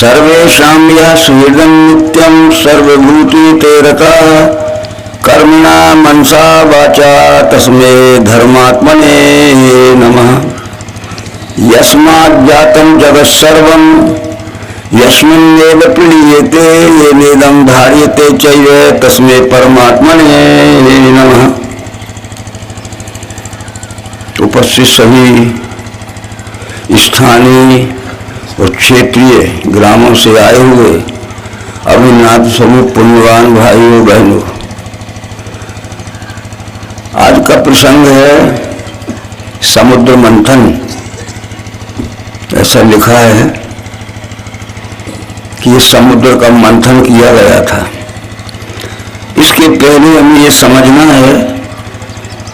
सर्वेषां यः सुहृदं नित्यं सर्वभूते रतः कर्मणा मनसा वाचा तस्मै धर्मात्मने नमः। यस्मात् जातं जगत्सर्वं यस्मिन्नेव प्रीयते येनेदं धार्यते चैव तस्मै परमात्मने नमः। उपस्थित सभी स्थानीय और क्षेत्रीय ग्रामों से आए हुए अभिनाथ समूह पुण्यवान भाइयों बहनों, आज का प्रसंग है समुद्र मंथन। ऐसा लिखा है कि ये समुद्र का मंथन किया गया था। इसके पहले हमें ये समझना है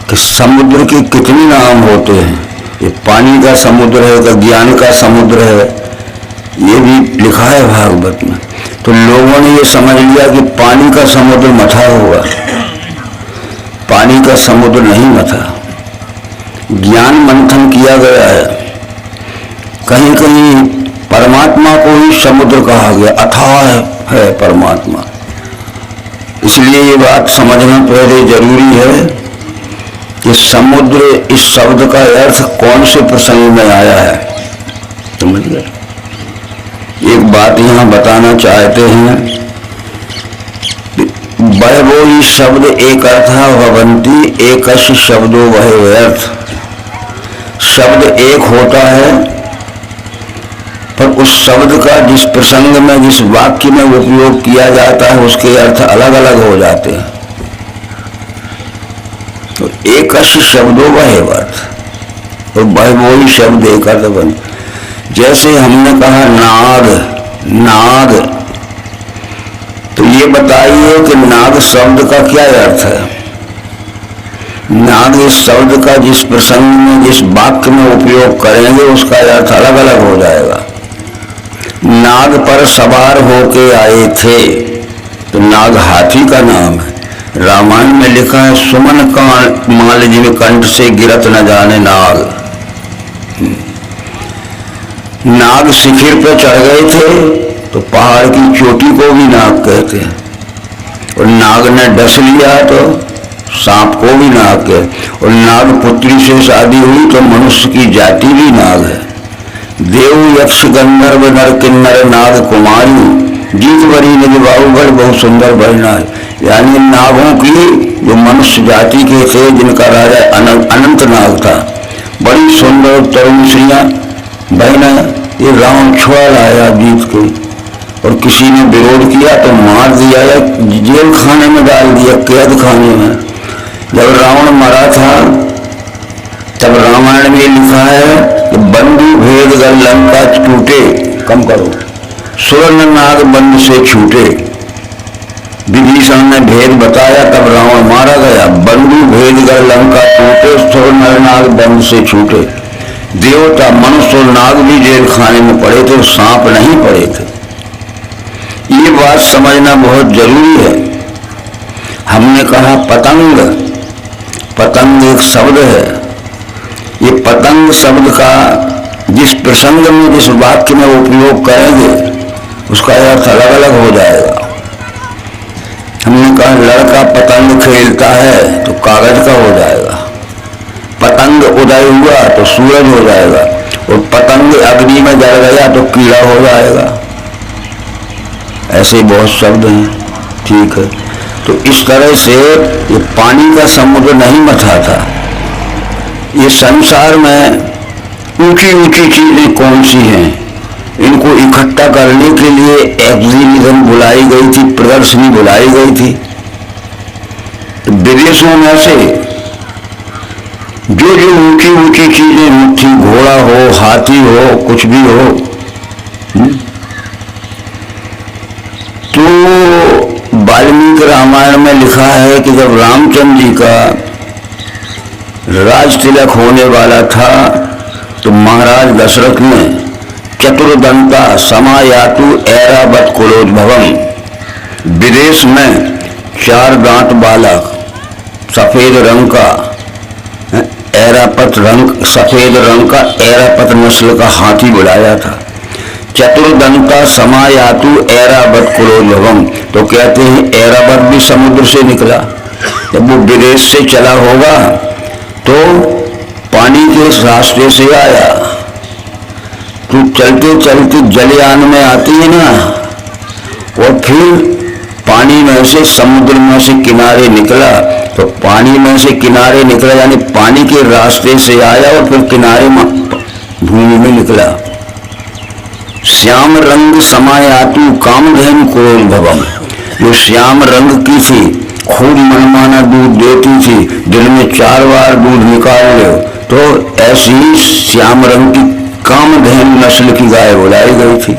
कि समुद्र के कितने नाम होते हैं। ये पानी का समुद्र है, का ज्ञान का समुद्र है, ये भी लिखा है भागवत में। तो लोगों ने ये समझ लिया कि पानी का समुद्र मथा होगा। पानी का समुद्र नहीं मथा, ज्ञान मंथन किया गया है। कहीं कहीं परमात्मा को ही समुद्र कहा गया, अथाह है परमात्मा। इसलिए ये बात समझना पहले जरूरी है कि समुद्र इस शब्द का अर्थ कौन से प्रसंग में आया है। समझ गए? एक बात यहाँ बताना चाहते हैं, वह वो ही शब्द एक अर्थ भवंती एकश शब्दों वह व्यर्थ। शब्द एक होता है पर उस शब्द का जिस प्रसंग में जिस वाक्य में उपयोग किया जाता है उसके अर्थ अलग अलग हो जाते हैं। तो एकश शब्दों वह व्यर्थ और वह वो ही शब्द एक अर्थ बन। जैसे हमने कहा नाग, नाग, तो ये बताइए कि नाग शब्द का क्या अर्थ है। नाग इस शब्द का जिस प्रसंग में जिस वाक्य में उपयोग करेंगे उसका अर्थ अलग अलग हो जाएगा। नाग पर सवार होके आए थे, तो नाग हाथी का नाम है। रामायण में लिखा है सुमन माल जिन कंठ से गिरत न जाने नाग। नाग शिखर पर चढ़ गए थे तो पहाड़ की चोटी को भी नाग कहते हैं, और नाग ने डस लिया तो सांप को भी नाग कहते। और नाग पुत्री से शादी हुई तो मनुष्य की जाति भी नाग है। देव यक्ष गंधर्व नर किन्नर नाग कुमारी जीत बरी निज बाहुबल बहुत सुंदर बहना है। यानी नागों की जो मनुष्य जाति के थे, जिनका राजा अनंत नाग था, बड़ी सुंदर तरुण स्त्रियां बहना। ये रावण छुड़ा लाया जीत के, और किसी ने विरोध किया तो मार दिया या जेल खाने में डाल दिया, कैद खाने में। जब रावण मरा था तब रामायण में लिखा है कि बंधु भेद गल लंका टूटे, कम करो, स्वर्ण नाग बंध से छूटे। विभीषण ने भेद बताया तब रावण मारा गया। बंधु भेद गल लंका टूटे, स्वर्ण नाग बंध से छूटे। देवता मनुष्य और नाग भी जेल खाने में पड़े थे, सांप नहीं पड़े थे। ये बात समझना बहुत जरूरी है। हमने कहा पतंग, पतंग एक शब्द है। ये पतंग शब्द का जिस प्रसंग में जिस वाक्य में उपयोग करेंगे उसका अर्थ अलग अलग हो जाएगा। हमने कहा लड़का पतंग खेलता है तो कागज का हो जाएगा, पतंग उदय हुआ तो सूरज हो जाएगा, और पतंग अग्नि में जल गया तो कीड़ा हो जाएगा। ऐसे बहुत शब्द हैं, ठीक है। तो इस तरह से ये पानी का समुद्र नहीं मथा था। ये संसार में ऊंची ऊंची चीजें कौन सी हैं, इनको इकट्ठा करने के लिए एग्जीबिशन बुलाई गई थी, प्रदर्शनी बुलाई गई थी। विदेशों में से जो जो ऊंची ऊंची चीजें थी, घोड़ा हो, हाथी हो, कुछ भी हो, तो वाल्मीकि रामायण में लिखा है कि जब रामचंद्र जी का राज तिलक होने वाला था तो महाराज दशरथ ने चतुर्दंता समायातु ऐरावत कुलोद्भवम, विदेश में 4 दांत वाला सफेद रंग का ऐरापत रंग, सफेद रंग का ऐरापत नस्ल का हाथी बुलाया था। चतुर्दंता समायातु ऐरावत कुलोद्भवम, तो कहते हैं ऐरावत भी समुद्र से निकला। जब वो विदेश से चला होगा तो पानी के रास्ते से आया, तो चलते चलते जलयान में आती है ना, और फिर पानी में से समुद्र में से किनारे निकला, तो पानी में से किनारे निकला यानी पानी के रास्ते से आया और फिर किनारे भूमि में निकला। श्याम रंग समायातु कामधेनु कुलोद्भवम, जो श्याम रंग की थी, खूब मनमाना दूध देती थी, दिन में 4 बार दूध निकाल लो, तो ऐसी ही श्याम रंग की कामधेनु नस्ल की गाय बुलाई गई थी।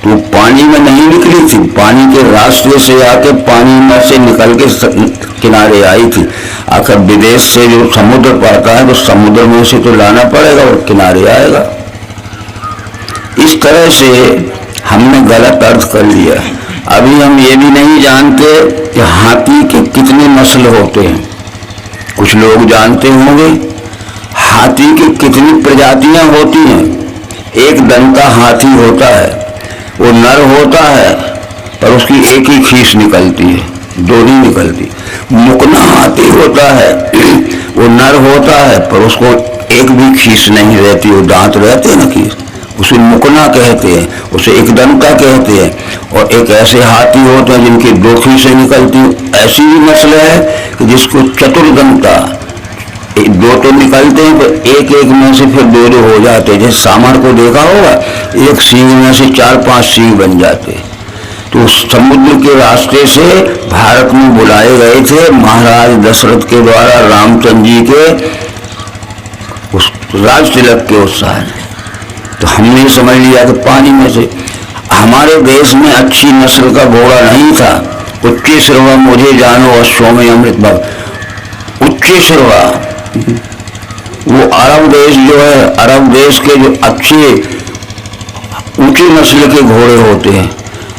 तो पानी में नहीं निकली थी, पानी के रास्ते से आके पानी में से निकल के किनारे आई थी। आखिर विदेश से जो समुद्र पड़ता है तो समुद्र में से तो लाना पड़ेगा और किनारे आएगा। इस तरह से हमने गलत अर्थ कर लिया। अभी हम ये भी नहीं जानते कि हाथी के कितने नस्ल होते हैं। कुछ लोग जानते होंगे हाथी की कितनी प्रजातियां होती हैं। एक दंता हाथी होता है, वो नर होता है पर उसकी एक ही खीस निकलती है, दो नहीं निकलती। मुकना हाथी होता है, वो नर होता है पर उसको एक भी खीस नहीं रहती, वो दांत रहते हैं ना खीस, उसे मुकना कहते हैं, उसे एक दंता कहते हैं। और एक ऐसे हाथी होते हैं जिनकी 2 खीसें निकलती हैं। ऐसी भी नस्ल है कि जिसको चतुर्दंता, 2 तो निकलते हैं पर एक एक में से फिर 2 हो जाते हैं। जैसे सांभर को देखा होगा, एक सींग में से 4-5 सींग बन जाते। तो समुद्र के रास्ते से भारत में बुलाए गए थे महाराज दशरथ के द्वारा रामचंद्र जी के उस राज तिलक के उत्साह। तो हमने समझ लिया कि पानी में से। हमारे देश में अच्छी नस्ल का घोड़ा नहीं था। उच्चे श्रवा मुझे जानो अश्वों में अमृत भव। उच्चे श्रवा वो अरब देश जो है, अरब देश के जो अच्छे ऊंची नस्ल के घोड़े होते हैं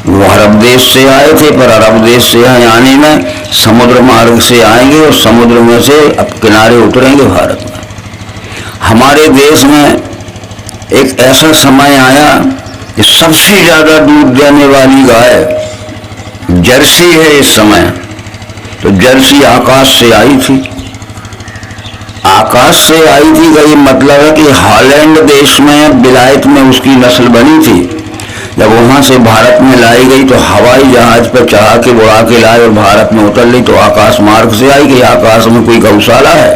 वो अरब देश से आए थे। पर अरब देश से आने में समुद्र मार्ग से आएंगे और समुद्र में से अब किनारे उतरेंगे भारत में। हमारे देश में एक ऐसा समय आया कि सबसे ज्यादा दूध देने वाली गाय जर्सी है इस समय। तो जर्सी आकाश से आई थी। आकाश से आई थी का ये मतलब है कि हॉलैंड देश में, विलायत में उसकी नस्ल बनी थी। जब वहां से भारत में लाई गई तो हवाई जहाज पर चढ़ा के उड़ा के लाए और भारत में उतर ली। तो आकाश मार्ग से आई कि आकाश में कोई गौशाला है।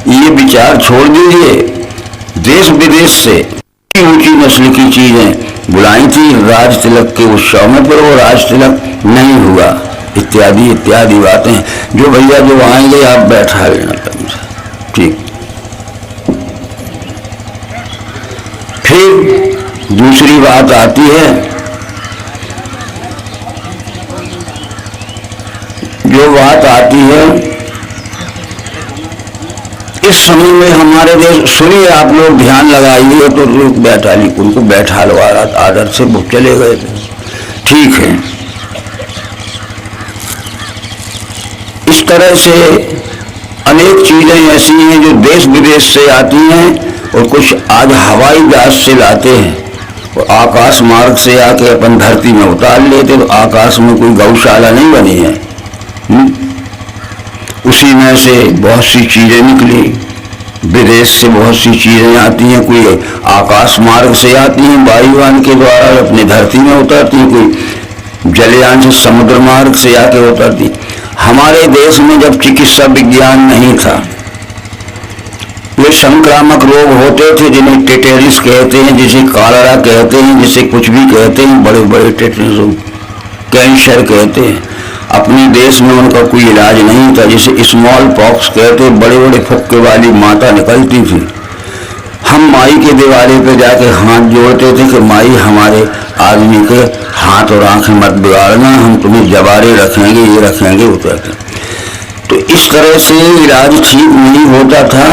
ये विचार छोड़ दीजिए। देश विदेश से ऊंची नस्ल की चीजें बुलाई थी राज तिलक के उत्सव में, पर वो राज तिलक नहीं हुआ, इत्यादि इत्यादि बातें। जो भैया जो आएंगे आप बैठा लेना ठीक। फिर दूसरी बात आती है, जो बात आती है इस समय में हमारे देश। सुनिए आप लोग ध्यान लगाइए। तो लोग बैठा ली, उनको बैठा लो आदर से, वो चले गए ठीक है। इस तरह से अनेक चीजें ऐसी हैं जो देश विदेश से आती हैं और कुछ आज हवाई जहाज से लाते हैं और आकाश मार्ग से आके अपन धरती में उतार लेते। तो आकाश में कोई गौशाला नहीं बनी है। उसी में से बहुत सी चीजें निकली। विदेश से बहुत सी चीजें आती हैं, कोई आकाश मार्ग से आती हैं वायुयान के द्वारा अपनी धरती में उतरती, कोई जलयान से समुद्र मार्ग से आके उतरती। हमारे देश में जब चिकित्सा विज्ञान नहीं था, वे संक्रामक रोग होते थे जिन्हें टेटेरिस कहते हैं, जिसे कॉलरा कहते हैं, जिसे कुछ भी कहते हैं, बड़े बड़े टेटेरिस, कैंसर कहते हैं। अपने देश में उनका कोई इलाज नहीं था, जिसे स्मॉल पॉक्स कहते, बड़े बड़े फुक्के वाली माता निकलती थी। हम माई के दिवाले पे जाके हाथ जोड़ते थे कि माई हमारे आदमी के हाथ और आंखें मत बिगाड़ना, हम तुम्हें जबारे रखेंगे, ये रखेंगे, वो कहते। तो इस तरह से इलाज ठीक नहीं होता था।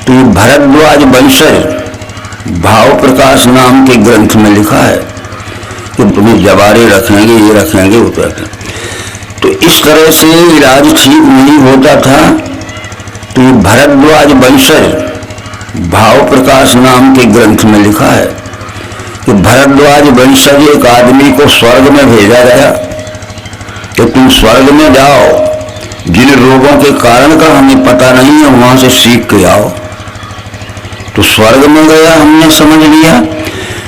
तो भरद्वाज वंशज भाव प्रकाश नाम के ग्रंथ में लिखा है कि तुम्हें जबारे रखेंगे, ये रखेंगे, वो कहते। तो इस तरह से इलाज ठीक नहीं होता था। तो भरद्वाज वंशज भाव प्रकाश नाम के ग्रंथ में लिखा है कि भरद्वाज वंशज एक आदमी को स्वर्ग में भेजा गया कि तुम स्वर्ग में जाओ, जिन रोगों के कारण का हमें पता नहीं है वहां से सीख के आओ। तो स्वर्ग में गया, हमने समझ लिया।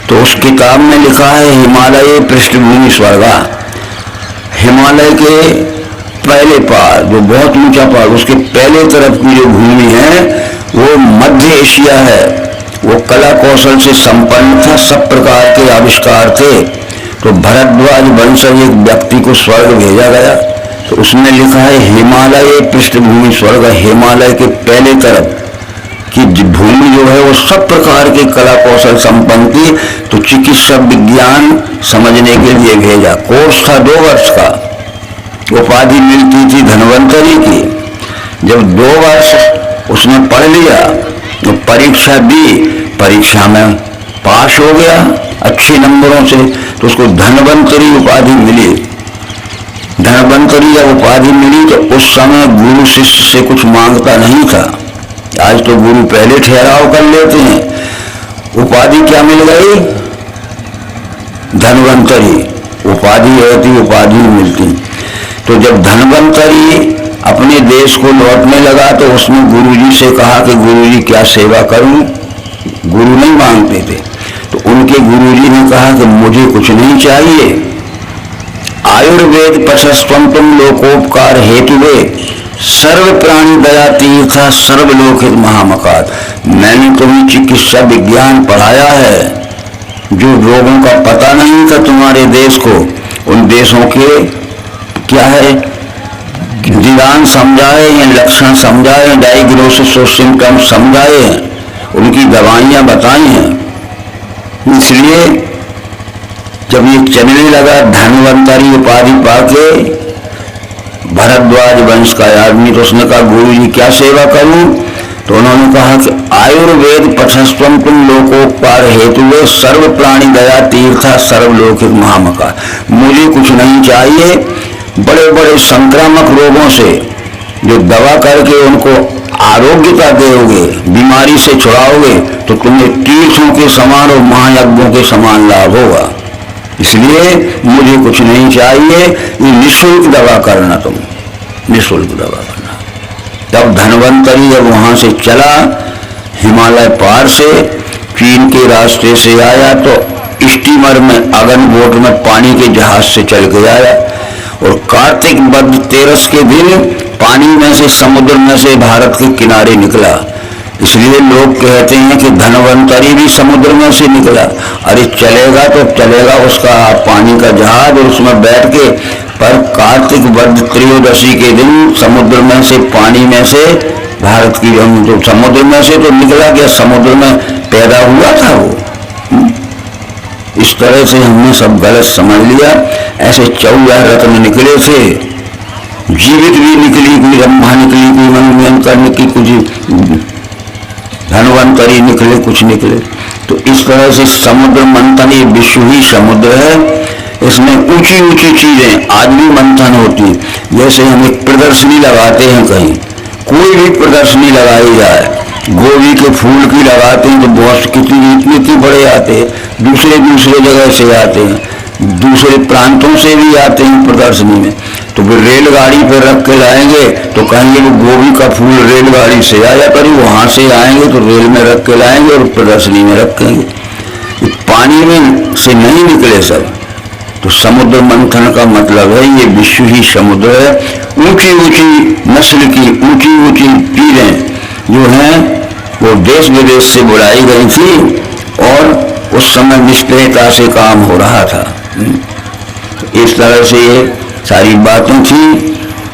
तो उस किताब में लिखा है हिमालय पृष्ठभूमि स्वर्गा, हिमालय के पहले पहाड़ जो बहुत ऊंचा पहाड़, उसके पहले तरफ की जो भूमि है वो मध्य एशिया है। वो कला कौशल से संपन्न था, सब प्रकार के आविष्कार थे। तो भरद्वाज वंशज एक व्यक्ति को स्वर्ग भेजा गया, तो उसमें लिखा है हिमालय पृष्ठभूमि स्वर्ग, हिमालय के पहले तरफ की भूमि जो है वो सब प्रकार के कला कौशल संपन्न थी। तो चिकित्सा विज्ञान समझने के लिए भेजा। कोर्स था 2 वर्ष का, उपाधि मिलती थी धन्वंतरी की। जब 2 वर्ष उसने पढ़ लिया तो परीक्षा दी, परीक्षा में पास हो गया अच्छे नंबरों से, तो उसको धन्वंतरी उपाधि मिली। धन्वंतरी जब उपाधि मिली तो उस समय गुरु शिष्य से कुछ मांगता नहीं था। आज तो गुरु पहले ठहराव कर लेते हैं। उपाधि क्या मिल गई? धन्वंतरी उपाधि रहती, उपाधि मिलती। तो जब धन्वंतरी अपने देश को लौटने लगा तो उसने गुरुजी से कहा कि गुरुजी क्या सेवा करूं। गुरु नहीं मांगते थे, तो उनके गुरुजी ने कहा कि मुझे कुछ नहीं चाहिए, आयुर्वेद पशस्त्वं तुम लोकोपकार हेतुवे सर्व प्राणी दया तीर्था सर्वलोकित महामकात। मैंने तुम्हें चिकित्सा विज्ञान पढ़ाया है, जो रोगों का पता नहीं था तुम्हारे देश को, उन देशों के क्या है निदान समझाए हैं, लक्षण समझाए हैं, डायग्नोसिस और सिम्टम समझाए हैं, उनकी दवाइयां बताई हैं। इसलिए जब ये चलने लगा धन्वंतरी उपाधि पाके भरद्वाज वंश का आदमी, तो उसने कहा गुरु जी क्या सेवा करूं? तो उन्होंने कहा कि आयुर्वेद पठस्त्वं तुम लोकोपकार हेतु सर्व प्राणी दया तीर्था सर्वलोकित महामका। मुझे कुछ नहीं चाहिए, बड़े बड़े संक्रामक रोगों से जो दवा करके उनको आरोग्यता दोगे, बीमारी से छुड़ाओगे, तो तुम्हें तीर्थों के समान और महायज्ञों के समान लाभ होगा। इसलिए मुझे कुछ नहीं चाहिए, ये निःशुल्क दवा करना, तुम निःशुल्क दवा करना। तब धन्वंतरी जब वहां से चला, हिमालय पार से चीन के रास्ते से आया, तो स्टीमर में अगन बोट में पानी के जहाज से चल के आया, और कार्तिक वद तेरस के दिन पानी में से, समुद्र में से भारत के किनारे निकला। इसलिए लोग कहते हैं कि धन्वंतरी भी समुद्र में से निकला। अरे चलेगा तो चलेगा उसका पानी का जहाज, और उसमें बैठ के, पर कार्तिक वद त्रयोदशी के दिन समुद्र में से, पानी में से भारत की, तो समुद्र में से तो निकला गया, समुद्र में पैदा हुआ था वो। इस तरह से हमने सब गलत समझ लिया। ऐसे 14 रत्न निकले थे, जीवित भी निकली, कोई ब्रह्मा निकली, कोई मनोयंकर निकली, कुछ धन्वंतरी निकले, कुछ निकले। तो इस तरह से समुद्र मंथन, ये विश्व ही समुद्र है, इसमें ऊंची ऊंची चीजें आज भी मंथन होती। जैसे हम एक प्रदर्शनी लगाते हैं, कहीं कोई भी प्रदर्शनी लगाई जाए, गोभी के फूल की लगाते हैं तो बहुत कितनी बड़े आते हैं, दूसरे जगह से आते हैं, दूसरे प्रांतों से भी आते हैं प्रदर्शनी में। तो फिर रेलगाड़ी पर रख के लाएंगे तो कहेंगे वो गोभी का फूल रेलगाड़ी से आया, पर वहां से आएंगे तो रेल में रख के लाएंगे और प्रदर्शनी में रखेंगे। पानी में से नहीं निकले सब। तो समुद्र मंथन का मतलब है ये विश्व ही समुद्र है। ऊंची ऊंची नस्ल की ऊंची ऊंची चीजें जो हैं वो देश विदेश से बुलाई गई थी, और उस समय निष्क्रियता से काम हो रहा था। तो इस तरह से ये सारी बातें थी।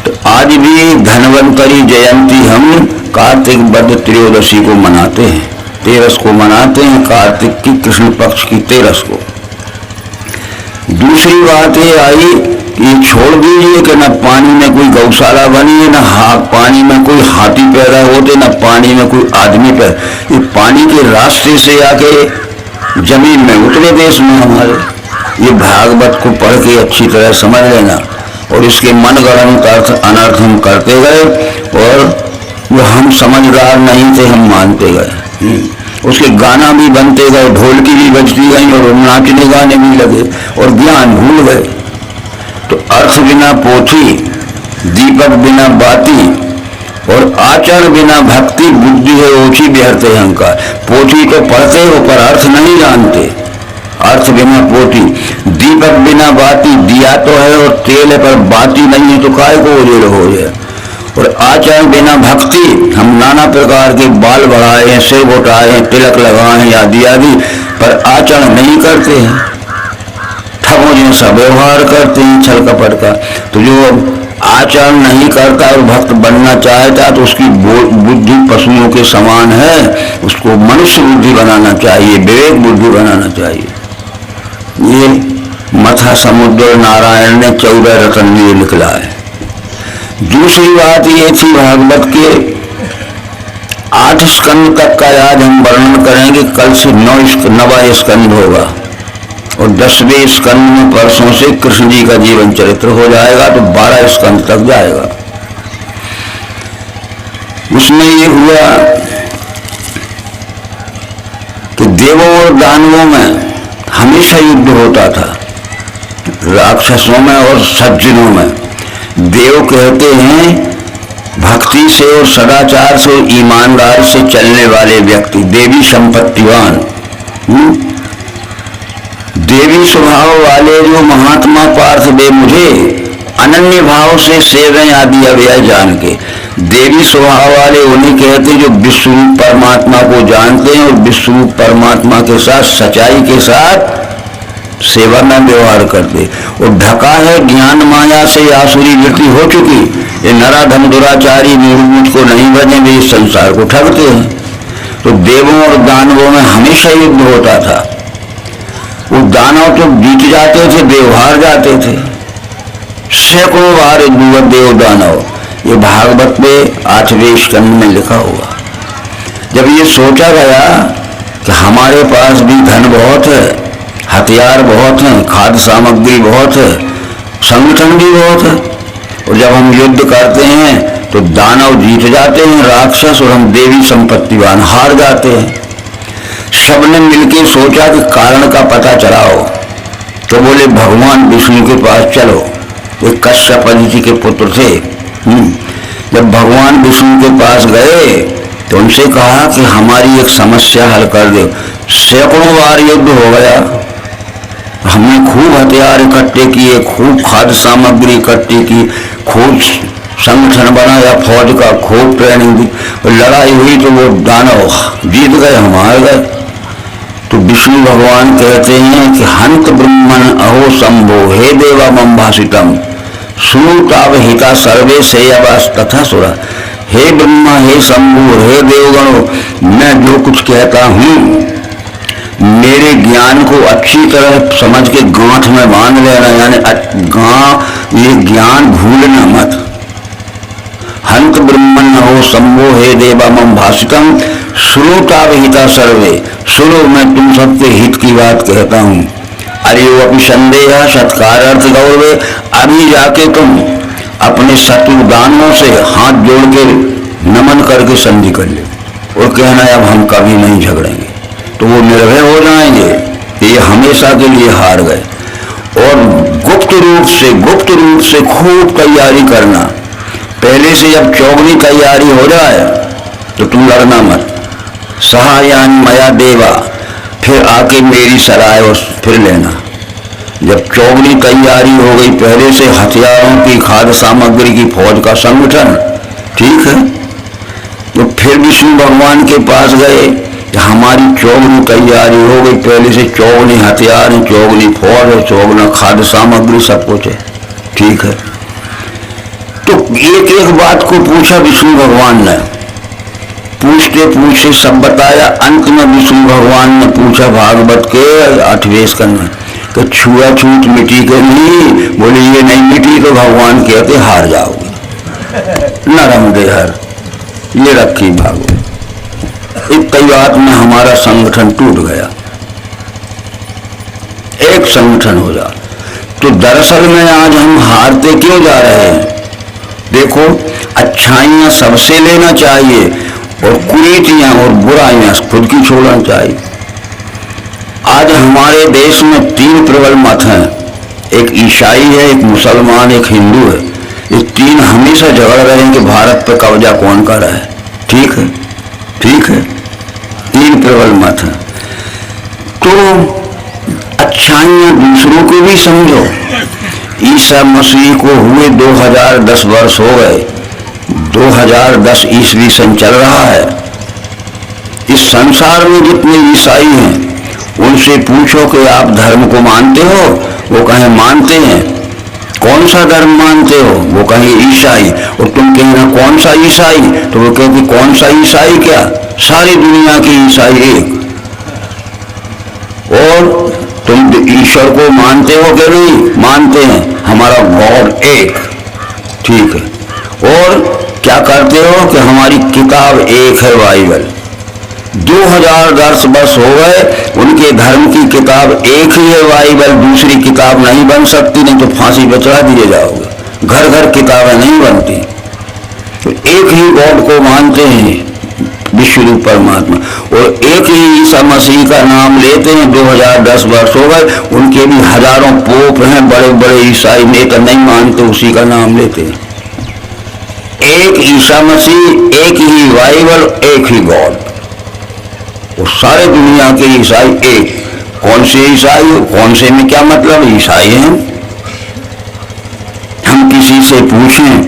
तो आज भी धन्वंतरी जयंती हम कार्तिक वद त्रयोदशी को मनाते हैं, 13 को मनाते हैं, कार्तिक की कृष्ण पक्ष की 13 को। दूसरी बात ये आई कि ये छोड़ दीजिए कि न पानी में कोई गौशाला बनी है, न पानी में कोई हाथी पैदा होते, न पानी में कोई आदमी पैदा। ये पानी के रास्ते से आके जमीन में उतरे देश में हमारे। ये भागवत को पढ़ के अच्छी तरह समझ लेना, और इसके मनगढ़ंत अर्थ अनर्थ हम करते गए, और वो हम समझदार नहीं थे, हम मानते गए। उसके गाना भी बनते गए, ढोलकी भी बजती गई और नाचने गाने भी लगे और ज्ञान भूल गए। तो अर्थ बिना पोथी, दीपक बिना बाती और आचरण बिना भक्ति, बुद्धि है ओछी व्यर्थ अहंकार। पोथी तो पढ़ते हो पर अर्थ नहीं जानते। अर्थ बिना पोथी, दीपक बिना बाती, दिया तो है और तेल है पर बाती नहीं है तो काय को उजेड़ हो जाए। और आचरण बिना भक्ति, हम नाना प्रकार के बाल बढ़ाए हैं, सिर उठाए हैं, तिलक लगाए हैं आदि आदि, पर आचरण नहीं करते हैं, ठगों जैसा व्यवहार करते हैं, छल कपट का। तो जो आचरण नहीं करता और भक्त बनना चाहता तो उसकी बुद्धि पशुओं के समान है। उसको मनुष्य बुद्धि बनाना चाहिए, विवेक बुद्धि बनाना चाहिए। ये मथा समुद्र नारायण ने 14 रत्न लिए निकला है। दूसरी बात ये थी भागवत के 8 स्कंद तक का आज हम वर्णन करेंगे। कल से 9वां स्कंद होगा और 10वें स्कंद में परसों से कृष्ण जी का जीवन चरित्र हो जाएगा, तो 12 स्कंद तक जाएगा। उसमें ये हुआ कि देवों और दानवों में हमेशा युद्ध होता था, राक्षसों में और सज्जनों में। देव कहते हैं भक्ति से और सदाचार से, ईमानदार से चलने वाले व्यक्ति, देवी संपत्तिवान। देवी स्वभाव वाले जो महात्मा पार्थ वे मुझे अनन्य भाव से सेवें आदि अव्यय जान के। देवी स्वभाव वाले उन्हें कहते जो विश्वरूप परमात्मा को जानते हैं और विश्वरूप परमात्मा के साथ सच्चाई के साथ सेवा में व्यवहार करते। और ढका है ज्ञान माया से आसुरी वृत्ति हो चुकी, ये नराधम दुराचारी मुझको नहीं बने, वे इस संसार को ठगते हैं। तो देवों और दानवों में हमेशा युद्ध होता था। वो दानव तो जीत जाते थे, देव हार जाते थे, सैकड़ों बार देव दानव। ये भागवत में 8वें स्कंद में लिखा हुआ। जब ये सोचा गया कि हमारे पास भी धन बहुत है, हथियार बहुत हैं, खाद्य सामग्री बहुत है, संगठन भी बहुत है, और जब हम युद्ध करते हैं तो दानव जीत जाते हैं राक्षस, और हम देवी संपत्तिवान हार जाते हैं। सबने मिलकर सोचा कि कारण का पता चलाओ। तो बोले भगवान विष्णु के पास चलो। वे कश्यप जी के पुत्र थे। जब भगवान विष्णु के पास गए तो उनसे कहा कि हमारी एक समस्या हल कर दो। सैकड़ों बार युद्ध हो गया, हमने खूब हथियार इकट्ठे किए, खूब खाद्य सामग्री इकट्ठी की, खूब संगठन बनाया फौज का, खूब ट्रेनिंग दी, और लड़ाई हुई तो वो दानव जीत गए, हम हार गए। तो विष्णु भगवान कहते हैं कि हंत ब्रह्मण अहो शंभो हे देवा मम भाषितम सुताव हिता सर्वे से तथा सुरा। हे ब्रह्मा, हे शंभु, हे देवगणों, मैं जो कुछ कहता हूँ मेरे ज्ञान को अच्छी तरह समझ के गांठ में बांध लेना, यानी ये ज्ञान भूलना मत। हंत ब्रह्मण हो शंभो हे देवा मम भाषितम श्रोतावहिता सर्वे। सुनो, मैं तुम सबके हित की बात कहता हूँ। अरे वो अपनी संदेह सत्कार अर्थ गौरव। अभी जाके तुम अपने शत्रु दानवों से हाथ जोड़ के नमन करके संधि कर ले और कहना अब हम कभी नहीं झगड़ेंगे, तो वो निर्भय हो जाएंगे कि ये हमेशा के लिए हार गए। और गुप्त रूप से खूब तैयारी करना। पहले से जब चौगनी तैयारी हो जाए तो तुम लड़ना मत। सहायान मया देवा, फिर आके मेरी सराय और फिर लेना। जब चौगनी तैयारी हो गई, पहले से हथियारों की, खाद्य सामग्री की, फौज का संगठन, ठीक है, तो फिर विष्णु भगवान के पास गए। हमारी चौगनी तैयारी हो गई, पहले से चौगनी हथियार, चौगनी फौज है, चौगना खाद्य सामग्री, सब कुछ है, ठीक है। तो एक एक बात को पूछा विष्णु भगवान ने, पूछते पूछते सब बताया। अंत में विष्णु भगवान ने पूछा भागवत के 8वें स्कंद में कि छुआछूत मिटी के नहीं? बोले ये नहीं मिटी तो भगवान कहते हार जाओगे। नरम देहर, ये रखी भागवत। इतनी बात में हमारा संगठन टूट गया, एक संगठन हो जा। तो दरअसल में आज हम हारते क्यों जा रहे हैं? देखो, अच्छाइयाँ सबसे लेना चाहिए और कुरीतियाँ और बुराइयाँ खुद की छोड़ना चाहिए। आज हमारे देश में 3 प्रबल मत हैं, एक ईसाई है, एक मुसलमान, एक हिंदू है। ये 3 हमेशा झगड़ रहे हैं कि भारत पर कब्जा कौन कर रहा है। ठीक है, ठीक है, 3 प्रबल मत हैं। तो अच्छाइयाँ दूसरों को भी समझो। ईसा मसीह को हुए 2010 वर्ष हो गए, 2010 ईस्वी सन चल रहा है। इस संसार में जितने ईसाई हैं उनसे पूछो कि आप धर्म को मानते हो, वो कहें मानते हैं। कौन सा धर्म मानते हो, वो कहें ईसाई। और तुम कहना कौन सा ईसाई, तो वो कहते कौन सा ईसाई, क्या सारी दुनिया के ईसाई एक। और तुम ईश्वर को मानते हो कि नहीं, मानते हैं, हमारा गॉड एक। ठीक है। और क्या करते हो कि हमारी किताब एक है, बाइबल। 2010 वर्ष हो गए, उनके धर्म की किताब एक ही है, बाइबल। दूसरी किताब नहीं बन सकती, नहीं तो फांसी पे चढ़ा दिए जाओगे। घर घर किताबें नहीं बनती। तो एक ही गॉड को मानते हैं, विश्वरूप परमात्मा, और एक ही ईसा मसीह का नाम लेते हैं। 2010 वर्ष हो गए, उनके भी हजारों पोप हैं, बड़े बड़े ईसाई नेता नहीं मानते, उसी का नाम लेते हैं। एक ईसा मसीह, एक ही बाइबल, एक ही गॉड। और सारे दुनिया के ईसाई एक। कौन से ईसाई, कौन से में क्या मतलब, ईसाई हैं। हम किसी से पूछें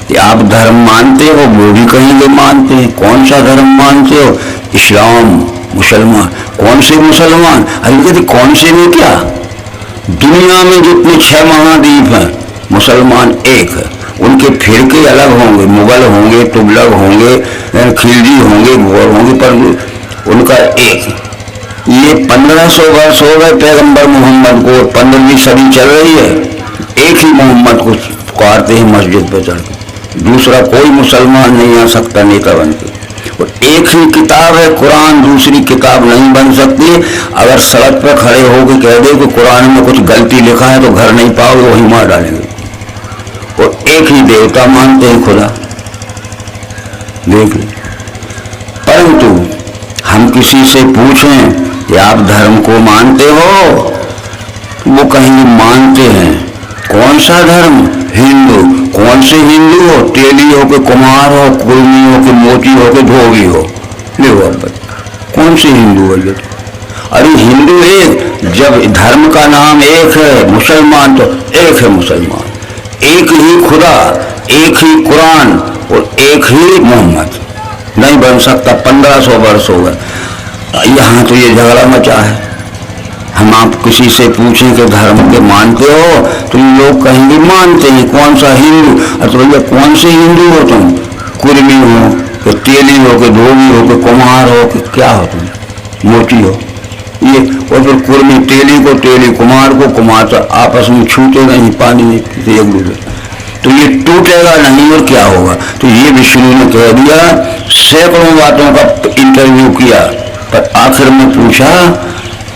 कि आप धर्म मानते हो, वो भी कहेंगे मानते हैं। कौन सा धर्म मानते हो, इस्लाम, मुसलमान। कौन से मुसलमान, अरे कहते कौन से में क्या, दुनिया में जितने 6 महाद्वीप हैं, मुसलमान एक है। उनके फिरके अलग होंगे, मुगल होंगे, तुगलक होंगे, खिलजी होंगे, गौर होंगे, पर उनका एक। ये 1500 वर्ष हो गए पैगंबर मोहम्मद को, 15वीं सदी चल रही है, एक ही मोहम्मद को पुकारते हैं मस्जिद पर चढ़ के। दूसरा कोई मुसलमान नहीं आ सकता नेता बन के। और एक ही किताब है कुरान, दूसरी किताब नहीं बन सकती। अगर सड़क पर खड़े होकर कह दे कि कुरान में कुछ गलती लिखा है तो घर नहीं पाओगे, वही मार डालेंगे। और एक ही देवता मानते हैं, खुदा। देख ले। परंतु हम किसी से पूछें कि आप धर्म को मानते हो, वो कहेंगे मानते हैं। कौन सा धर्म, हिंदू। कौन से हिंदू हो, तेली हो कि कुमार हो, कुर्मी हो कि मोची हो कि धोबी हो, देखो कौन से हिंदू हो। अरे हिंदू एक, जब धर्म का नाम एक है, मुसलमान तो एक है मुसलमान। एक ही खुदा, एक ही कुरान और एक ही मोहम्मद। नहीं बन सकता। 1500 वर्ष हो गए, यहाँ तो ये झगड़ा मचा है। हम आप किसी से पूछें कि धर्म के मानते हो, तो ये लोग कहेंगे मानते हैं। कौन सा हिंदू, तो भैया कौन से हिंदू हो तुम, कुर्मी हो कि तेली हो कि धोबी हो कि कुम्हार हो कि क्या हो तुम, मोची हो। ये और फिर कुर्मी तेली को, तेली कुम्हार को, कुम्हार तो आपस में छूटे नहीं, पानी नहीं पीते एक दूसरे, तो ये टूटेगा नहीं और क्या होगा। तो ये विष्णु ने कह दिया। सैकड़ों बातों का इंटरव्यू किया, पर आखिर में पूछा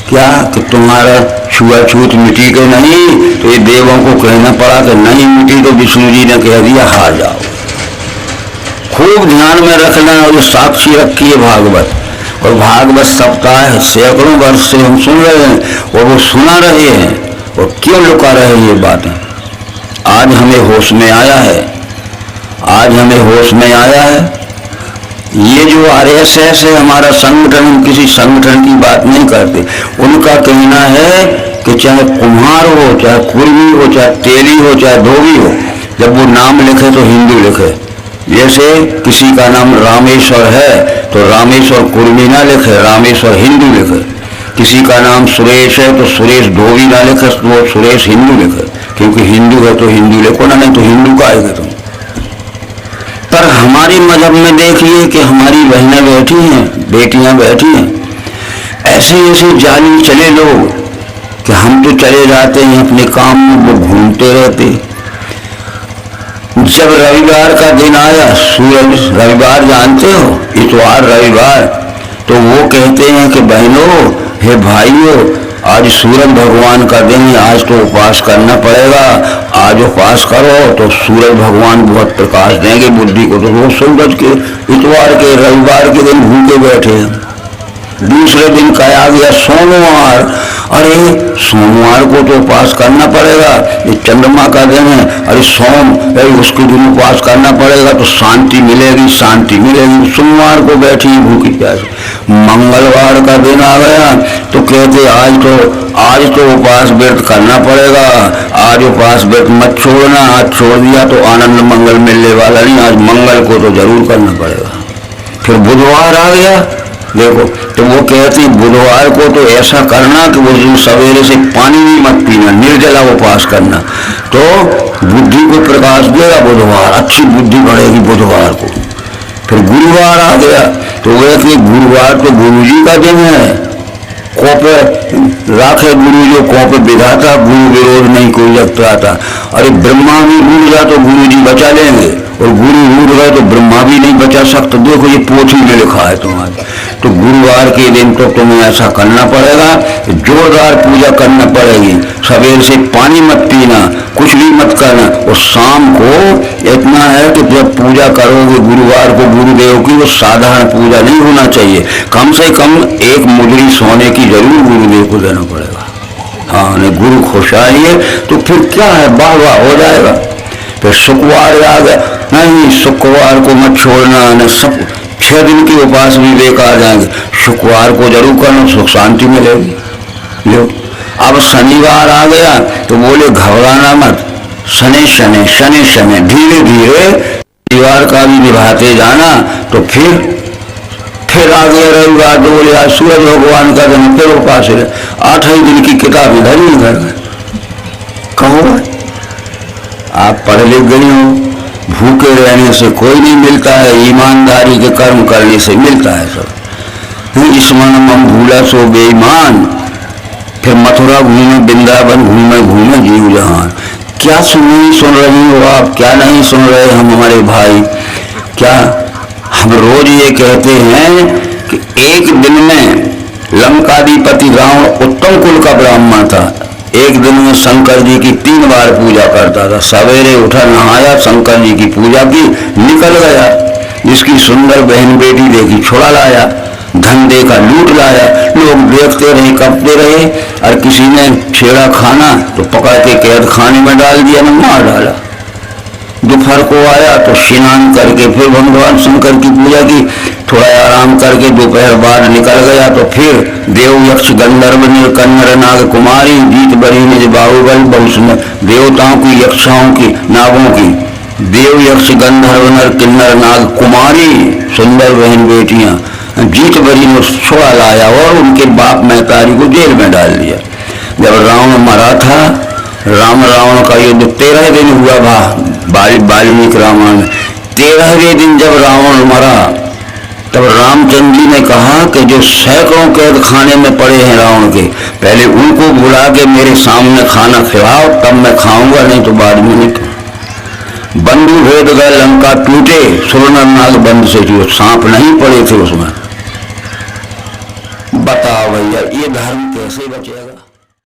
क्या कि तुम्हारा छुआछूत मिटी के नहीं, तो ये देवों को कहना पड़ा कि नहीं मिटी, तो विष्णु जी ने कह दिया हार जाओ। खूब ध्यान में रखना, और ये साक्षी रखी है भागवत। और भागवत सप्ताह सैकड़ों वर्ष से हम सुन रहे हैं, और वो सुना रहे हैं, और क्यों लुका रहे ये बातें। आज हमें होश में आया है, आज हमें होश में आया है। ये जो आरएसएस है हमारा संगठन, हम किसी संगठन की बात नहीं करते। उनका कहना है कि चाहे कुम्हार हो, चाहे कुर्मी हो, चाहे तेली हो, चाहे धोबी हो, जब वो नाम लिखे तो हिंदू लिखे। जैसे किसी का नाम रामेश्वर है तो रामेश्वर कुर्मी ना लिखे, रामेश्वर हिंदू लिखे। किसी का नाम सुरेश है तो सुरेश धोबी ना लिखे, तो सुरेश हिंदू लिखे, क्योंकि हिंदू है तो हिंदू लिखो ना, नहीं तो हिंदू का आएगा तुम। पर हमारी मजहब में देखिए कि हमारी बहनें बैठी हैं, बेटियां बैठी हैं, ऐसे ऐसे जाली चले लोग कि हम तो चले जाते हैं अपने काम में, वो घूमते रहते। जब रविवार का दिन आया, सूरज रविवार जानते हो, इतवार रविवार, तो वो कहते हैं कि बहनों, हे भाइयों, आज सूरज भगवान का दिन है, आज तो उपवास करना पड़ेगा। आज उपवास करो तो सूरज भगवान बहुत प्रकाश देंगे बुद्धि को। तो वो सूरज के इतवार के रविवार के दिन भूखे बैठे हैं। दूसरे दिन क्या आ गया? सोमवार। अरे सोमवार को तो उपवास करना पड़ेगा, ये चंद्रमा का दिन है। अरे उसके दिन उपवास करना पड़ेगा तो शांति मिलेगी, शांति मिलेगी। सोमवार को बैठी भूखी प्यासी। मंगलवार का दिन आ गया तो कहते आज तो उपवास व्रत करना पड़ेगा, आज उपवास व्रत मत छोड़ना। आज छोड़ दिया तो आनंद मंगल मिलने वाला नहीं, आज मंगल को तो जरूर करना पड़ेगा। फिर बुधवार आ गया, देखो तो वो कहती बुधवार को तो ऐसा करना कि वो दिन सवेरे से पानी भी मत पीना, निर्जला उपवास करना, तो बुद्धि को प्रकाश देगा बुधवार, अच्छी बुद्धि बढ़ेगी बुधवार को। फिर गुरुवार आ गया तो वो कहती गुरुवार तो गुरु जी का दिन है, कोपे राखे गुरु जो कोपे विधाता, गुरु विरोध नहीं कोई लगता था। अरे ब्रह्मा भी भूल जा तो गुरु जी बचा लेंगे, और गुरु भूल गए तो ब्रह्मा भी नहीं बचा सकता। देखो ये पोथी में लिखा है तुम्हारे। तो गुरुवार के दिन तो तुम्हें ऐसा करना पड़ेगा, जोरदार पूजा करना पड़ेगी। सवेरे से पानी मत पीना, कुछ भी मत करना। और शाम को इतना है कि जब पूजा करोगे गुरुवार को गुरुदेव की, वो साधारण पूजा नहीं होना चाहिए, कम से कम एक मुद्री सोने की जरूर गुरुदेव को देना पड़ेगा। हाँ, नहीं गुरु खुश आइए तो फिर क्या है, वाह वाह हो जाएगा। फिर शुक्रवार आ गया, नहीं शुक्रवार को मत छोड़ना, न सब 6 दिन की उपवास भी बेकार जाएंगे। शुक्रवार को जरूर करना, सुख शांति मिलेगी। लो अब शनिवार आ गया तो बोले घबराना मत, शनि शनि शनि शनि धीरे धीरे शनिवार का भी निभाते जाना। तो फिर आ गया रविवार तो बोले आज सूरज भगवान का दिन, फिर उपवास है। 8 ही दिन की किताब इधर ही घर में। कहो आप पढ़ लिख गई हो, भूखे रहने से कोई नहीं मिलता है, ईमानदारी के कर्म करने से मिलता है सब। स्मरण मम भूला सो बेईमान। फिर मथुरा घूमे, वृंदावन घूमे घूमे जीव जहान। क्या सुन रही हो आप, क्या नहीं सुन रहे हम हमारे भाई? क्या हम रोज ये कहते हैं कि एक दिन में लंकाधिपति रावण उत्तम कुल का ब्राह्मण था, एक दिन में शंकर जी की 3 बार पूजा करता था। सवेरे उठा, नहाया, शंकर जी की पूजा की, निकल गया। जिसकी सुंदर बहन बेटी देखी छुड़ा लाया, धन देखा लूट लाया। लोग देखते रहे, कपते रहे, और किसी ने छेड़ा खाना तो पकड़ के कैद खाने में डाल दिया, न मार डाला। दोपहर को आया तो स्नान करके फिर भगवान शंकर की पूजा की, थोड़ा आराम करके दोपहर बाद निकल गया। तो फिर देव यक्ष गंधर्व नीलकंठ नाग कुमारी जीत बरी निज बाहुबल, बहुत देवताओं की, यक्षाओं की, नागों की, देव यक्ष गंधर्व नर किन्नर नाग कुमारी सुंदर बहन बेटियां जीत बरी ने छोड़ा लाया और उनके बाप महतारी को जेल में डाल दिया। जब रावण मरा था, रावण का युद्ध 13 दिन हुआ। वाल्मीकि रामायण में 13वें दिन जब रावण मरा, तब रामचंद्र जी ने कहा कि जो सैकड़ों कैद खाने में पड़े हैं रावण के, पहले उनको बुला के मेरे सामने खाना खिलाओ, तब मैं खाऊंगा, नहीं तो बाद में नहीं। बंधु भेद गए, लंका टूटे, सुरनर नाग बंद से जो सांप नहीं पड़े थे उसमें। बताओ भैया ये धर्म कैसे बचेगा?